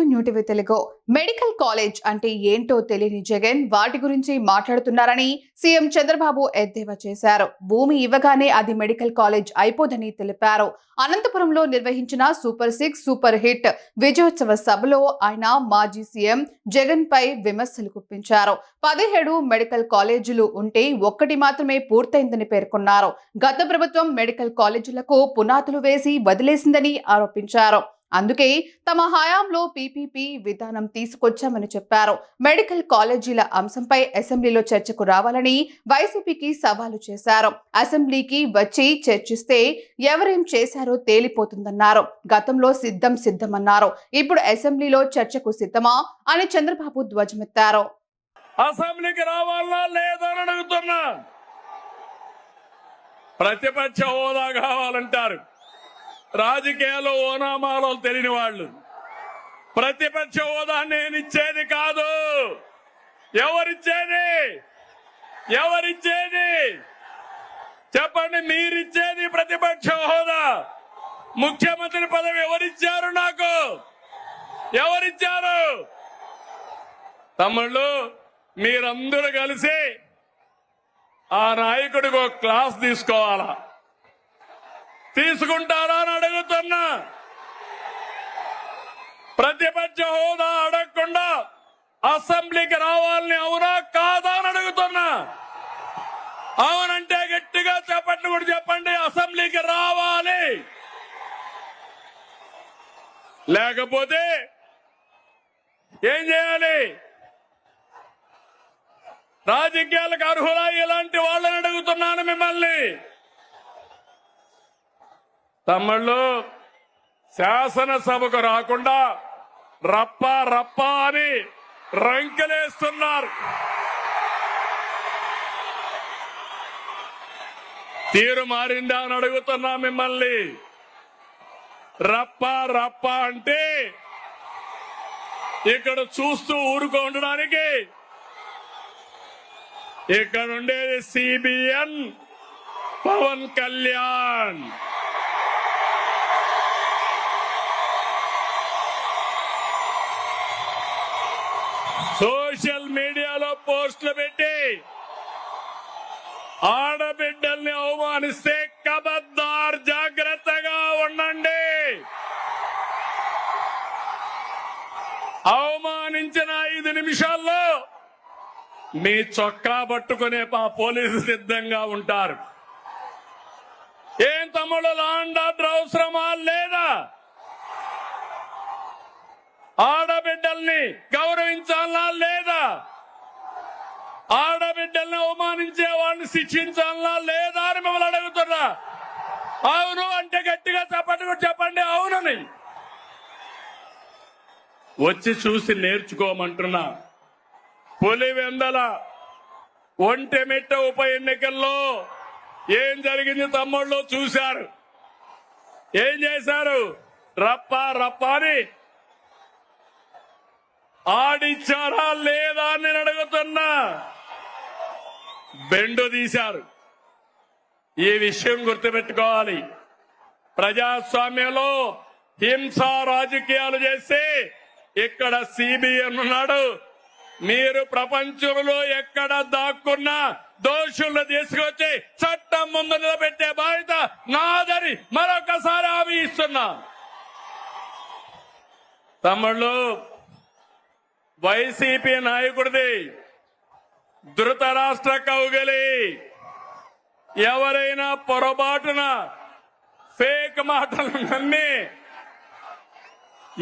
New TV Telugu. Medical college అంటే ఏంటో తెలియని జగన్ వాటి గురించి మాట్లాడుతున్నారని సీఎం చంద్రబాబు ఎద్దేవా చేశారు. భూమి ఇవ్వగానే అది మెడికల్ కాలేజ్ అయిపోదని తెలిపారు. అనంతపురంలో నిర్వహించిన సూపర్ 6 సూపర్ హిట్ విజయోత్సవ సభలో ఆయన మాజీ సీఎం జగన్ పై విమర్శలు గుప్పించారు. 17 మెడికల్ కాలేజీలు ఉంటే ఒక్కటి మాత్రమే పూర్తయిందని పేర్కొన్నారు. గత ప్రభుత్వం మెడికల్ కాలేజీలకు పునాదులు వేసి వదిలేసిందని ఆరోపించారు. అందుకే తమ హయాంలో పీపీపీ విధానం తీసుకొచ్చామని చెప్పారు. మెడికల్ కాలేజీల అంశంపై అసెంబ్లీలో చర్చకు రావాలని వైసీపీకి సవాలు చేశారు. అసెంబ్లీకి వచ్చి చర్చిస్తే ఎవరేం చేశారో తేలిపోతుందన్నారు. గతంలో సిద్ధమన్నారు. ఇప్పుడు అసెంబ్లీలో చర్చకు సిద్ధమా అని చంద్రబాబు ధ్వజమెత్తారు. అసెంబ్లీకి రావాలా లేదని అడుగుతున్నా. ప్రతిపక్ష హోదా కావాలంటారు. రాజకీయాల్లో ఓనామాలో తెలియని వాళ్ళు. ప్రతిపక్ష హోదా నేనిచ్చేది కాదు. ఎవరిచ్చేది చెప్పండి. మీరిచ్చేది ప్రతిపక్ష హోదా. ముఖ్యమంత్రి పదవి ఎవరిచ్చారు? నాకు ఎవరిచ్చారు? తమ్ముళ్ళు, మీరందరూ కలిసి ఆ నాయకుడికి ఒక క్లాస్ తీసుకోవాలా? తీసుకుంటారా అని అడుగుతున్నా. ప్రతిపక్ష హోదా అడగకుండా అసెంబ్లీకి రావాలని అవునా కాదా అని అడుగుతున్నా. అవునంటే గట్టిగా చెప్పండి, కూడా చెప్పండి. అసెంబ్లీకి రావాలి. లేకపోతే ఏం చేయాలి? రాజకీయాలకు అర్హులా ఇలాంటి వాళ్ళని అడుగుతున్నాను మిమ్మల్ని. తమ్ముళ్ళు, శాసనసభకు రాకుండా రప్ప అని రంకెలేస్తున్నారు. తీరు మారిందా అని అడుగుతున్నా మిమ్మల్ని. రప్ప అంటే ఇక్కడ చూస్తూ ఊరుకోవడానికి, ఇక్కడ ఉండేది సిబిఎన్ పవన్ కళ్యాణ్. సోషల్ మీడియాలో పోస్టులు పెట్టి ఆడబిడ్డల్ని అవమానిస్తే ఖబర్దార్, జాగ్రత్తగా ఉండండి. అవమానించిన 5 నిమిషాల్లో మీ చొక్కా పట్టుకునే పోలీసు సిద్ధంగా ఉంటారు. ఏం తమ్ముడు, లాండ్ ఆర్డర్ అవసరమా లేదా? ఆడబిడ్డల్ని గౌరవించాలా లేదా? ఆడబిడ్డల్ని అవమానించే వాళ్ళని శిక్షించాలా లేదా అని మిమ్మల్ని అడుగుతున్నా. అవును అంటే గట్టిగా చెప్పండి అవునని. వచ్చి చూసి నేర్చుకోమంటున్నా. పులివెందల ఒంటెమిట్ట ఉప ఎన్నికల్లో ఏం జరిగింది తమ్ముళ్ళు చూశారు. ఏం చేశారు? రప్ప అని ఆడిచ్చారా లేదా అని నేను అడుగుతున్నా. బెండు తీశారు. ఈ విషయం గుర్తుపెట్టుకోవాలి. ప్రజాస్వామ్యంలో హింసా రాజకీయాలు చేస్తే ఇక్కడ సిబిఎన్ ఉన్నాడు. మీరు ప్రపంచంలో ఎక్కడ దాక్కున్నా దోషులను తీసుకొచ్చి చట్టం ముందు నిలబెట్టే బాధ్యత నాదని మరొకసారి హామీ ఇస్తున్నా. తమ్ముళ్ళు, వైసీపీ నాయకుడిది ధృతరాష్ట్ర కౌగిలి. ఎవరైనా పొరపాటున ఫేక్ మాటలు నమ్మి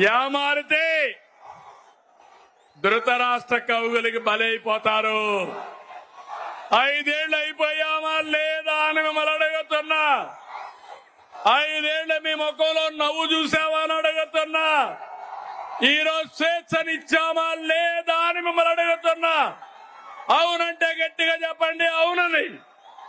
యామారితే ధృతరాష్ట్ర కౌగిలికి బలైపోతారు. 5 ఏళ్ళు అయిపోయామా లేదా అని మిమ్మల్ని అడుగుతున్నా. 5 ఏళ్ళు మీ ముఖంలో నవ్వు చూసావా అని అడుగుతున్నా. ఈరోజు స్వేచ్ఛనిచ్చామా లేదా అని మిమ్మల్ని అడుగుతున్నా. అవునంటే గట్టిగా చెప్పండి అవునని.